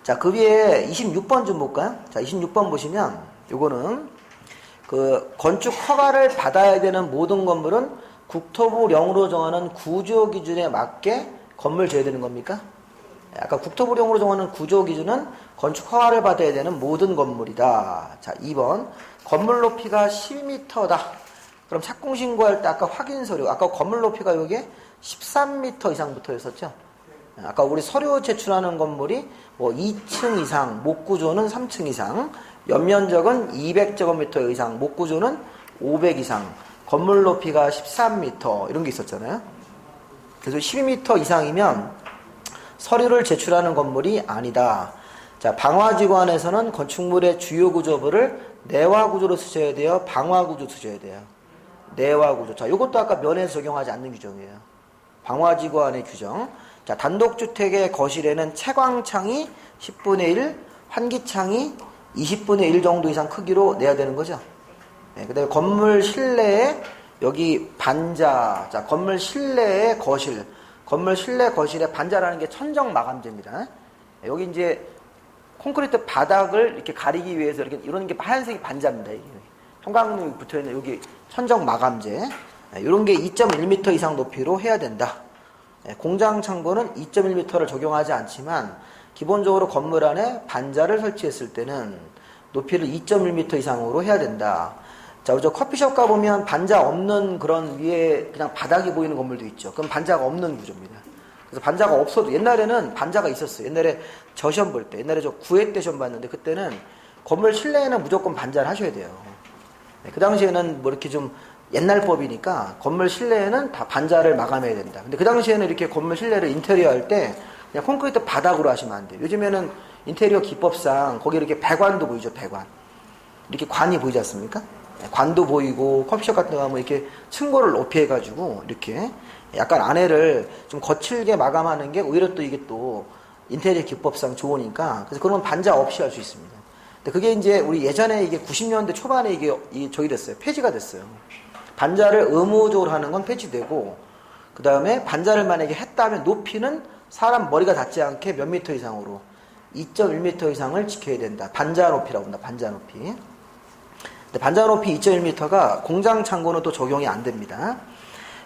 S1: 자, 그 위에 26번 좀 볼까요? 자, 26번 보시면 요거는 그 건축 허가를 받아야 되는 모든 건물은 국토부령으로 정하는 구조 기준에 맞게 건물 지어야 되는 겁니까? 아까 국토부령으로 정하는 구조 기준은 건축 허가를 받아야 되는 모든 건물이다. 자, 2번. 건물 높이가 10m다. 그럼 착공 신고할 때 아까 확인 서류, 아까 건물 높이가 여기에 13m 이상부터 했었죠? 아까 우리 서류 제출하는 건물이 뭐 2층 이상, 목구조는 3층 이상, 연면적은 200제곱미터 이상, 목구조는 500 이상, 건물 높이가 13m 이런 게 있었잖아요. 그래서 12m 이상이면 서류를 제출하는 건물이 아니다. 자, 방화지구안에서는 건축물의 주요 구조부를 내화구조로 쓰셔야 돼요? 방화구조 쓰셔야 돼요? 내화구조. 자, 이것도 아까 면에서 적용하지 않는 규정이에요. 방화지구안의 규정. 자, 단독주택의 거실에는 채광창이 10분의 1, 환기창이 20분의 1 정도 이상 크기로 내야 되는 거죠. 네, 그 다음에 건물 실내에 여기 반자. 자, 건물 실내의 거실. 건물 실내 거실에 반자라는 게 천정 마감재입니다. 네, 여기 이제 콘크리트 바닥을 이렇게 가리기 위해서 이렇게 이런 게 하얀색이 반자입니다. 이게. 형광등이 붙어 있는 여기 천정 마감재. 네, 이런 게 2.1m 이상 높이로 해야 된다. 네, 공장 창고는 2.1m를 적용하지 않지만 기본적으로 건물 안에 반자를 설치했을 때는 높이를 2.1m 이상으로 해야 된다. 자, 우리 저 커피숍 가보면 반자 없는 그런 위에 그냥 바닥이 보이는 건물도 있죠. 그럼 반자가 없는 구조입니다. 그래서 반자가 없어도 옛날에는 반자가 있었어요. 옛날에 저 시험 볼 때, 옛날에 저 9회 때 시험 봤는데 그때는 건물 실내에는 무조건 반자를 하셔야 돼요. 네, 그 당시에는 뭐 이렇게 좀 옛날 법이니까 건물 실내에는 다 반자를 마감해야 된다. 근데 그 당시에는 이렇게 건물 실내를 인테리어 할 때 그냥 콘크리트 바닥으로 하시면 안 돼요. 요즘에는 인테리어 기법상 거기 이렇게 배관도 보이죠, 배관. 이렇게 관이 보이지 않습니까? 관도 보이고 커피숍 같은 데 가면 이렇게 층고를 높이 해가지고 이렇게 약간 안에를 좀 거칠게 마감하는 게 오히려 또 이게 또 인테리어 기법상 좋으니까 그래서 그런 반자 없이 할 수 있습니다. 근데 그게 이제 우리 예전에 이게 90년대 초반에 이게 저기 됐어요. 폐지가 됐어요. 반자를 의무적으로 하는 건 폐지되고 그 다음에 반자를 만약에 했다면 높이는 사람 머리가 닿지 않게 몇 미터 이상으로 2.1m 이상을 지켜야 된다. 반자 높이라고 합니다. 반자 높이. 근데 반자 높이 2.1m가 공장 창고는 또 적용이 안 됩니다.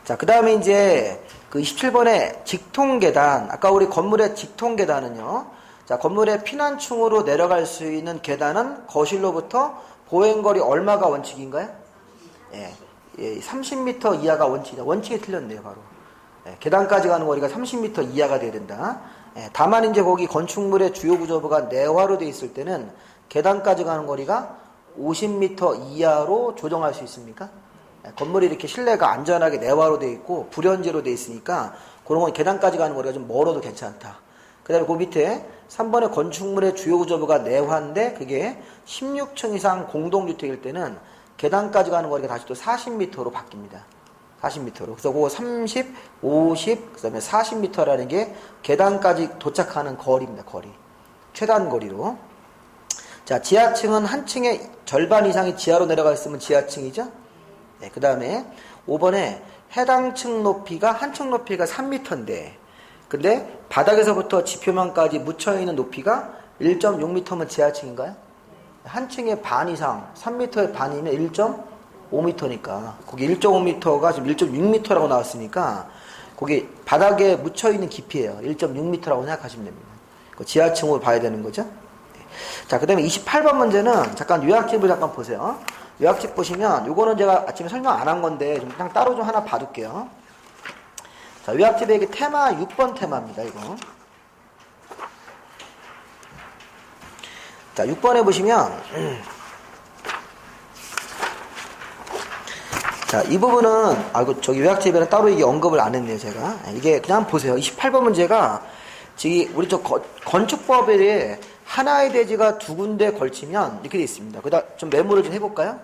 S1: 자, 그 다음에 이제 그 27번에 직통 계단. 아까 우리 건물의 직통 계단은요. 자, 건물의 피난층으로 내려갈 수 있는 계단은 거실로부터 보행거리 얼마가 원칙인가요? 예. 30m 이하가 원칙이다. 원칙이 틀렸네요, 바로. 예, 계단까지 가는 거리가 30m 이하가 돼야 된다. 예, 다만 이제 거기 건축물의 주요 구조부가 내화로 돼 있을 때는 계단까지 가는 거리가 50m 이하로 조정할 수 있습니까? 예, 건물이 이렇게 실내가 안전하게 내화로 돼 있고 불연지로 돼 있으니까 그런 건 계단까지 가는 거리가 좀 멀어도 괜찮다. 그 다음에 그 밑에 3번의 건축물의 주요 구조부가 내화인데 그게 16층 이상 공동주택일 때는 계단까지 가는 거리가 다시 또 40m로 바뀝니다. 40m로. 그래서 그거 30, 50, 그 다음에 40m라는 게 계단까지 도착하는 거리입니다. 거리. 최단 거리로. 자, 지하층은 한 층의 절반 이상이 지하로 내려가 있으면 지하층이죠. 네, 그 다음에 5번에 해당 층 높이가, 한 층 높이가 3m인데, 근데 바닥에서부터 지표면까지 묻혀있는 높이가 1.6m면 지하층인가요? 한 층의 반 이상, 3m의 반이면 5m니까 거기 1.5m가 지금 1.6m라고 나왔으니까 거기 바닥에 묻혀있는 깊이에요. 1.6m라고 생각하시면 됩니다. 지하층으로 봐야 되는 거죠. 자, 그 다음에 28번 문제는 잠깐 요약집을 잠깐 보세요. 요약집 보시면 요거는 제가 아침에 설명 안 한 건데 좀 그냥 따로 좀 하나 봐둘게요. 자, 요약집의 이게 테마 6번 테마입니다. 이거. 자, 6번에 보시면 자, 이 부분은 저기 요약집에는 따로 이게 언급을 안 했네요, 제가. 이게 그냥 보세요. 28번 문제가 지금 우리 건축법에 하나의 대지가 두 군데 걸치면 이렇게 되어 있습니다. 그다음 좀 메모를 좀 해볼까요?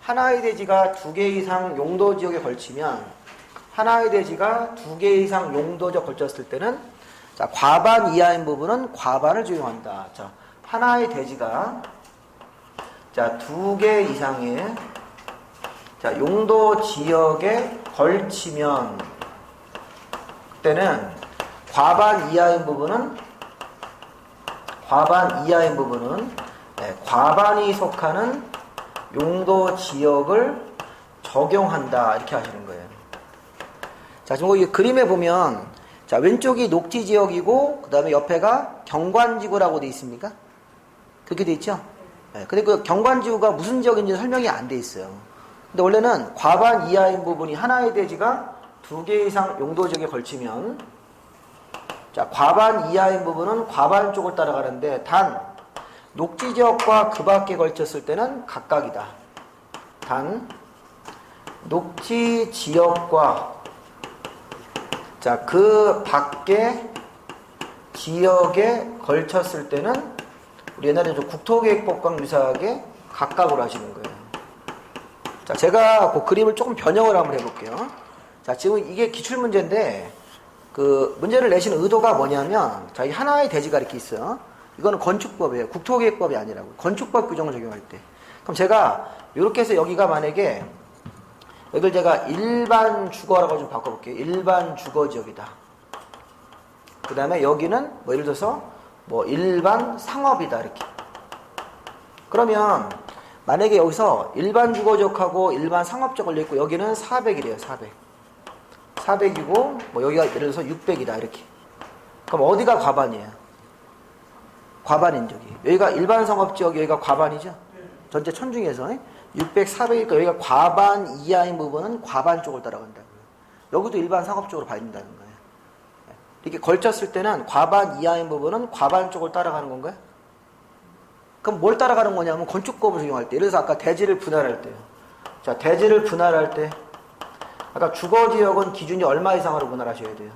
S1: 하나의 대지가 두 개 이상 용도 지역에 걸치면 하나의 대지가 두 개 이상 용도 지역 걸쳤을 때는 자, 과반 이하인 부분은 과반을 적용한다. 자, 하나의 대지가 자, 두 개 이상의 자, 용도 지역에 걸치면 그때는 과반 이하인 부분은 과반이 속하는 용도 지역을 적용한다. 이렇게 하시는 거예요. 자, 지금 이 그림에 보면 자, 왼쪽이 녹지 지역이고 그 다음에 옆에가 경관지구라고 돼 있습니까? 그렇게 돼 있죠? 네, 근데 그 경관지구가 무슨 지역인지 설명이 안 돼 있어요. 근데 원래는 과반 이하인 부분이 하나의 대지가 두 개 이상 용도 지역에 걸치면 자, 과반 이하인 부분은 과반 쪽을 따라가는데 단 녹지 지역과 그 밖에 걸쳤을 때는 각각이다. 단 녹지 지역과 자, 그 밖에 지역에 걸쳤을 때는 우리 옛날에 좀 국토계획법과 유사하게 각각으로 하시는 거예요. 자, 제가 그 그림을 조금 변형을 한번 해볼게요. 자, 지금 이게 기출문제인데 그 문제를 내신 의도가 뭐냐면 자, 이 하나의 대지가 이렇게 있어요. 이거는 건축법이에요. 국토계획법이 아니라고. 건축법 규정을 적용할 때. 그럼 제가 이렇게 해서 여기가 만약에 여기를 제가 일반 주거라고 좀 바꿔볼게요. 일반 주거지역이다. 그 다음에 여기는 뭐 예를 들어서 뭐 일반 상업이다. 이렇게. 그러면 만약에 여기서 일반 주거지역하고 일반 상업지역 걸려있고 여기는 400이래요. 400이고 뭐 여기가 예를 들어서 600이다. 이렇게. 그럼 어디가 과반이에요? 과반인 적이. 여기가 일반 상업지역 여기가 과반이죠? 전체 천 중에서 600, 400이니까 여기가 과반 이하인 부분은 과반 쪽을 따라간다고요. 여기도 일반 상업적으로 봐야 된다는 거예요. 이렇게 걸쳤을 때는 과반 이하인 부분은 과반 쪽을 따라가는 건가요? 그럼 뭘 따라가는 거냐면 건축법을 적용할 때. 예를 들어서 아까 대지를 분할할 때요. 자, 대지를 분할할 때 아까 주거지역은 기준이 얼마 이상으로 분할하셔야 돼요?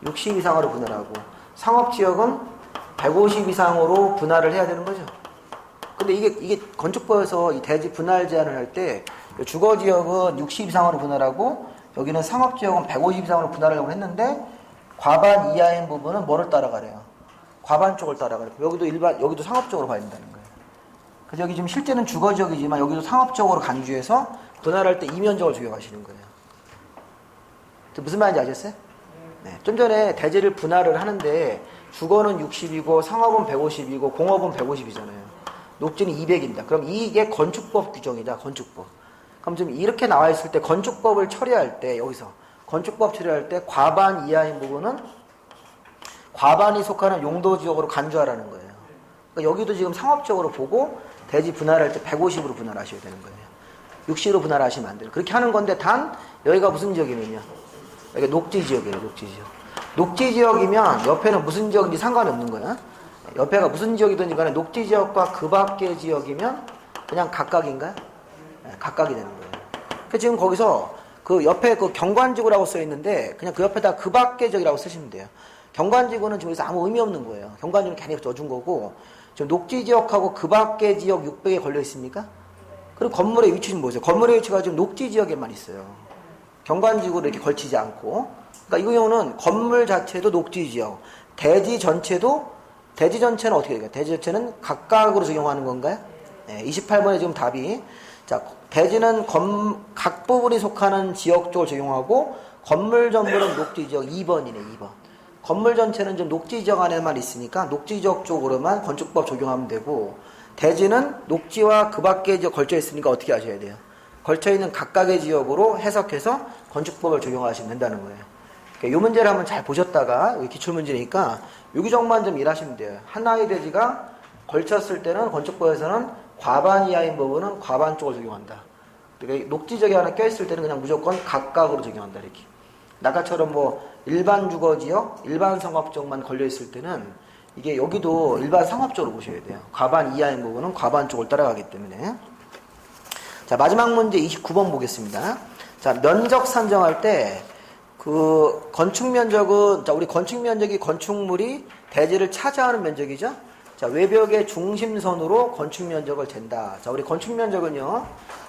S1: 60 이상으로 분할하고 상업지역은 150 이상으로 분할을 해야 되는 거죠. 근데 이게 건축법에서 이 대지 분할 제한을 할 때 주거지역은 60 이상으로 분할하고 여기는 상업지역은 150 이상으로 분할하려고 했는데 과반 이하인 부분은 뭐를 따라가래요? 과반 쪽을 따라가래요. 여기도 상업적으로 봐야 된다는 거예요. 그래서 여기 지금 실제는 주거지역이지만 여기도 상업적으로 간주해서 분할할 때 이면적을 적용하시는 거예요. 무슨 말인지 아셨어요? 네. 좀 전에 대지를 분할을 하는데 주거는 60이고 상업은 150이고 공업은 150이잖아요. 녹지는 200입니다. 그럼 이게 건축법 규정이다. 건축법. 그럼 지금 이렇게 나와 있을 때 건축법을 처리할 때 여기서 건축법 처리할 때 과반 이하인 부분은 과반이 속하는 용도지역으로 간주하라는 거예요. 그러니까 여기도 지금 상업적으로 보고 대지 분할할 때 150으로 분할하셔야 되는 거예요. 60으로 분할하시면 안 돼요. 그렇게 하는 건데 단 여기가 무슨 지역이면요? 여기가 녹지지역이에요. 녹지지역. 녹지지역이면 옆에는 무슨 지역인지 상관이 없는 거야. 옆에가 무슨 지역이든지 간에 녹지지역과 그 밖의 지역이면 그냥 각각인가요? 네, 각각이 되는 거예요. 그래서 지금 거기서 그 옆에 그 경관지구라고 써 있는데 그냥 그 옆에다 그 밖의 지역이라고 쓰시면 돼요. 경관지구는 지금 여기서 아무 의미 없는 거예요. 경관지구는 괜히 넣어준 거고 지금 녹지지역하고 그 밖의 지역 600에 걸려 있습니까? 그리고 건물의 위치 좀 보세요. 건물의 위치가 지금 녹지지역에만 있어요. 경관지구를 이렇게 걸치지 않고. 그러니까 이 경우는 건물 자체도 녹지지역, 대지 전체는 어떻게 될까요? 대지 전체는 각각으로 적용하는 건가요? 네, 28번에 지금 답이 자, 대지는 각 부분이 속하는 지역 쪽을 적용하고 건물 전부는 녹지지역 2번이네. 2번. 건물 전체는 지금 녹지지역 안에만 있으니까 녹지지역 쪽으로만 건축법 적용하면 되고 대지는 녹지와 그 밖에 지역 걸쳐 있으니까 어떻게 하셔야 돼요? 걸쳐있는 각각의 지역으로 해석해서 건축법을 적용하시면 된다는 거예요. 그러니까 이 문제를 한번 잘 보셨다가 기출문제니까 이 규정만 좀 일하시면 돼요. 하나의 대지가 걸쳤을 때는 건축법에서는 과반 이하인 부분은 과반 쪽을 적용한다. 그러니까 녹지적이 하나 껴있을 때는 그냥 무조건 각각으로 적용한다. 이렇게. 아까처럼 뭐 일반 주거지역, 일반 상업적만 걸려있을 때는 이게 여기도 일반 상업적으로 보셔야 돼요. 과반 이하인 부분은 과반 쪽을 따라가기 때문에. 자, 마지막 문제 29번 보겠습니다. 자, 면적 산정할 때 그 건축 면적은, 자, 우리 건축 면적이 건축물이 대지를 차지하는 면적이죠. 자, 외벽의 중심선으로 건축 면적을 잰다. 자, 우리 건축 면적은요.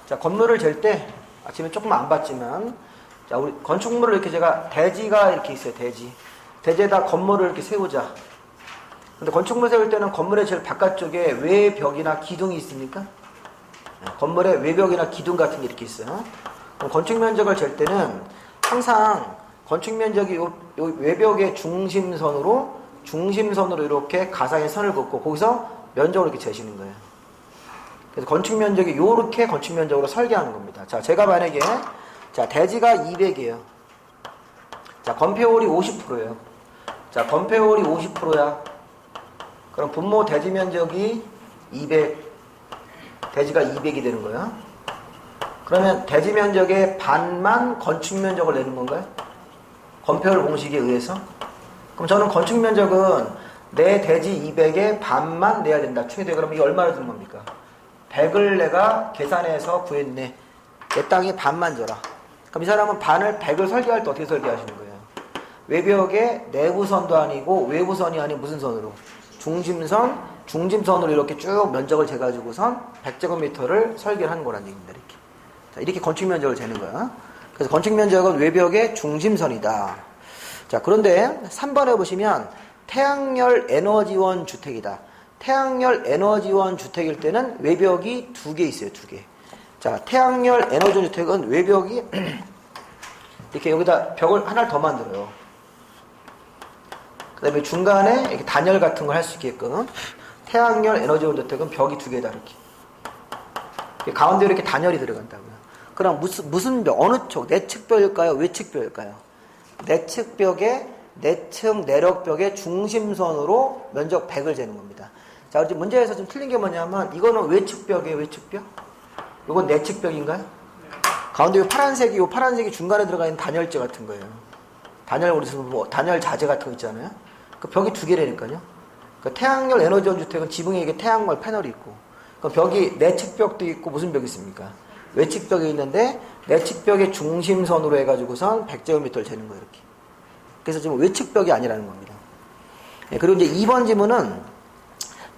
S1: 자, 건물을 잴 때 아침에 조금 안 봤지만, 자, 우리 건축물을 이렇게 제가 대지가 이렇게 있어요. 대지에다 건물을 이렇게 세우자. 근데 건축물 세울 때는 건물의 제일 바깥쪽에 외벽이나 기둥이 있습니까? 건물에 외벽이나 기둥 같은 게 이렇게 있어요. 그럼 건축 면적을 잴 때는 항상 건축 면적이 요 외벽의 중심선으로 이렇게 가상의 선을 긋고 거기서 면적을 이렇게 재시는 거예요. 그래서 건축 면적이 이렇게 건축 면적으로 설계하는 겁니다. 자, 제가 만약에 자, 대지가 200이에요. 자, 건폐율이 50%예요. 자, 건폐율이 50%야. 그럼 분모 대지 면적이 200, 대지가 200이 되는 거야. 그러면 대지 면적의 반만 건축 면적을 내는 건가요? 건폐율 공식에 의해서. 그럼 저는 건축 면적은 내 대지 200의 반만 내야 된다. 최대. 그럼 이게 얼마나 드는 겁니까? 100을 내가 계산해서 구했네. 내 땅에 반만 줘라. 그럼 이 사람은 반을 100을 설계할 때 어떻게 설계하시는 거예요? 외벽에 내부선도 아니고 외부선이 아닌 무슨 선으로? 중심선으로 이렇게 쭉 면적을 재가지고선 100제곱미터를 설계를 하는 거란 얘기입니다. 이렇게. 자, 이렇게 건축 면적을 재는 거야. 그래서 건축 면적은 외벽의 중심선이다. 자, 그런데 3번에 보시면 태양열 에너지원 주택이다. 태양열 에너지원 주택일 때는 외벽이 2개 있어요. 2개. 자, 태양열 에너지원 주택은 외벽이 이렇게 여기다 벽을 하나를 더 만들어요. 그 다음에 중간에 이렇게 단열 같은 걸 할 수 있게끔 태양열 에너지원 주택은 벽이 2개다. 이렇게. 가운데 이렇게 단열이 들어간다고요. 그럼 무슨 벽, 어느 쪽, 내측벽일까요? 외측벽일까요? 내측벽에, 내측 내력벽의 중심선으로 면적 100을 재는 겁니다. 자, 이제 문제에서 좀 틀린 게 뭐냐면, 이거는 외측벽이에요, 외측벽? 이건 내측벽인가요? 가운데 이 파란색이 중간에 들어가 있는 단열재 같은 거예요. 단열 자재 같은 거 있잖아요. 그 벽이 2개라니까요. 그 태양열 에너지원 주택은 지붕에 이게 태양광 패널이 있고, 그 벽이 내측벽도 있고 무슨 벽이 있습니까? 외측벽이 있는데 내측벽의 중심선으로 해가지고선 100제곱미터를 재는 거예요, 이렇게. 그래서 지금 외측벽이 아니라는 겁니다. 네, 그리고 이제 2번 지문은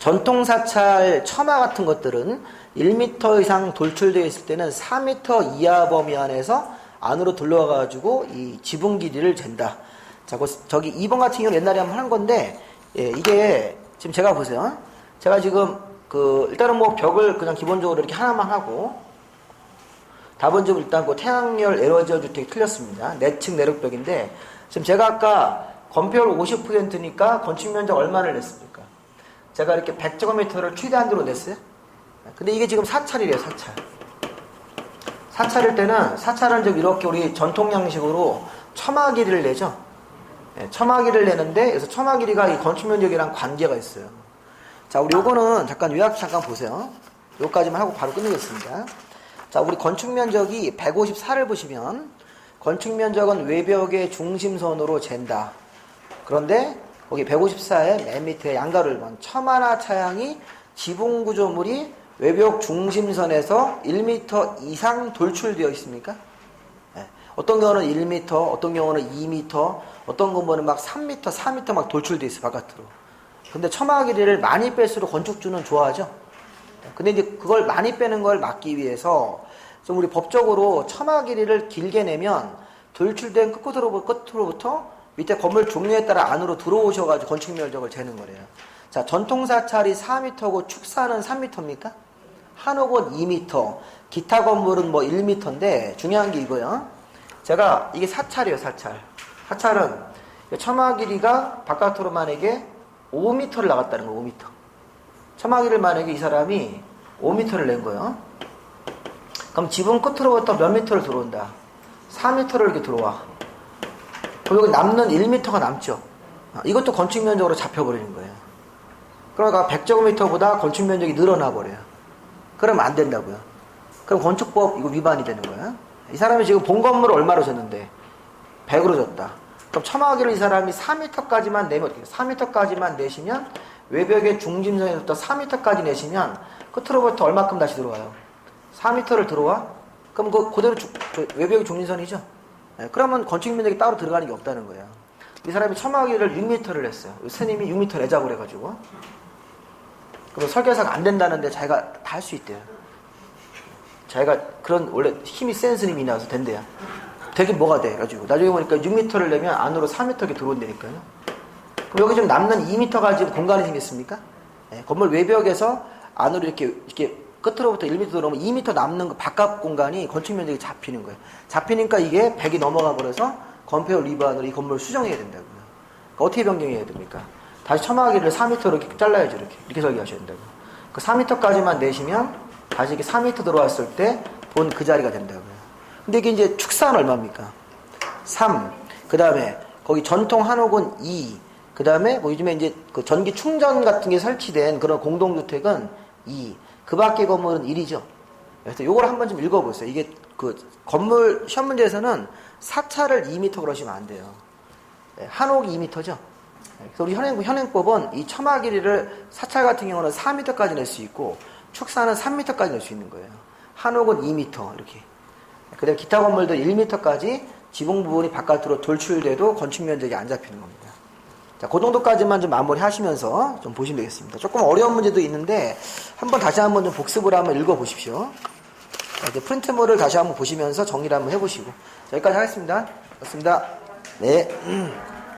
S1: 전통사찰 처마 같은 것들은 1m 이상 돌출되어 있을 때는 4m 이하 범위 안에서 안으로 들어와가지고 이 지붕 길이를 잰다. 자, 저기 2번 같은 경우는 옛날에 한번 한 건데, 예, 이게 지금 제가 보세요. 제가 지금 일단은 뭐 벽을 그냥 기본적으로 이렇게 하나만 하고, 답은 지금 일단 태양열 에너지원 주택이 틀렸습니다. 내측 내력벽인데, 지금 제가 아까 건폐율 50%니까 건축 면적 얼마를 냈습니까? 제가 이렇게 100제곱미터를 최대한으로 냈어요. 근데 이게 지금 사찰이래요, 사찰. 사찰일 때는, 사찰은 좀 이렇게 우리 전통 양식으로 처마 길이를 내죠. 네, 처마 길이를 내는데, 그래서 처마 길이가 이 건축 면적이랑 관계가 있어요. 자, 우리 요거는 요약 잠깐 보세요. 요까지만 하고 바로 끝내겠습니다. 자, 우리 건축 면적이 154를 보시면, 건축 면적은 외벽의 중심선으로 잰다. 그런데, 거기 154의 맨 밑에 양가를 본 처마나 차양이 지붕 구조물이 외벽 중심선에서 1m 이상 돌출되어 있습니까? 네. 어떤 경우는 1m, 어떤 경우는 2m, 어떤 건물은 막 3m, 4m 막 돌출되어 있어요, 바깥으로. 근데 처마 길이를 많이 뺄수록 건축주는 좋아하죠? 근데 이제 그걸 많이 빼는 걸 막기 위해서 좀 우리 법적으로 처마 길이를 길게 내면 돌출된 끝으로부터 밑에 건물 종류에 따라 안으로 들어오셔가지고 건축 면적을 재는 거래요. 자, 전통사찰이 4m고 축사는 3m입니까? 한옥은 2m, 기타 건물은 뭐 1m인데 중요한 게 이거요. 제가 이게 사찰이에요, 사찰. 사찰은 처마 길이가 바깥으로 만약에 5m를 나갔다는 거예요, 5m. 처마 길이를 만약에 이 사람이 5m를 낸 거예요. 그럼 지붕 끝으로부터 몇 미터를 들어온다? 4미터를 이렇게 들어와. 그럼 여기 남는 1미터가 남죠. 이것도 건축 면적으로 잡혀버리는 거예요. 그러니까 100제곱미터보다 건축 면적이 늘어나 버려요. 그러면 안 된다고요. 그럼 건축법 이거 위반이 되는 거예요. 이 사람이 지금 본 건물을 얼마로 줬는데 100으로 줬다. 그럼 첨화기를 이 사람이 4m까지만 내면 어떻게 4m까지만 내시면 외벽의 중심선에서부터 4m까지 내시면 끝으로부터 얼마큼 다시 들어와요? 4m를 들어와? 그럼 그대로 외벽의 중심선이죠. 네, 그러면 건축 면적이 따로 들어가는 게 없다는 거예요. 이 사람이 첨화기를 6m를 냈어요. 스님이 6m 내자고 그래가지고. 그럼 설계사가 안 된다는데 자기가 다 할 수 있대요. 자기가 그런 원래 힘이 센 스님이 나와서 된대요. 되긴 뭐가 돼 가지고 나중에 보니까 6m를 내면 안으로 4m가 들어온다니까요. 그럼 여기 좀 남는 2m가 지금 공간이 생겼습니까? 네, 건물 외벽에서 안으로 이렇게 끝으로부터 1m 들어오면 2m 남는 그 바깥 공간이 건축 면적이 잡히는 거예요. 잡히니까 이게 100이 넘어가 버려서 건폐율 위반으로 이 건물을 수정해야 된다고요. 그러니까 어떻게 변경해야 됩니까? 다시 첨화기를 4m로 이렇게 잘라야죠. 이렇게 설계하셔야 된다고요. 그 4m까지만 내시면 다시 이게 4m 들어왔을 때 본 그 자리가 된다고요. 근데 이게 이제 축사는 얼마입니까? 3. 그 다음에 거기 전통 한옥은 2. 그 다음에 뭐 요즘에 이제 그 전기 충전 같은 게 설치된 그런 공동주택은 2. 그 밖의 건물은 1이죠. 그래서 요걸 한번 좀 읽어보세요. 이게 그 건물 시험 문제에서는 사찰을 2m 그러시면 안 돼요. 한옥이 2m죠. 그래서 우리 현행법은 이 첨화 길이를 사찰 같은 경우는 4m까지 낼 수 있고 축사는 3m까지 낼 수 있는 거예요. 한옥은 2m 이렇게. 그다음 기타 건물도 1m까지 지붕 부분이 바깥으로 돌출돼도 건축 면적이 안 잡히는 겁니다. 자, 그 정도까지만 좀 마무리 하시면서 좀 보시면 되겠습니다. 조금 어려운 문제도 있는데 다시 한번 좀 복습을 한번 읽어보십시오. 자, 이제 프린트물을 다시 한번 보시면서 정리를 한번 해보시고 자, 여기까지 하겠습니다. 고맙습니다. 네.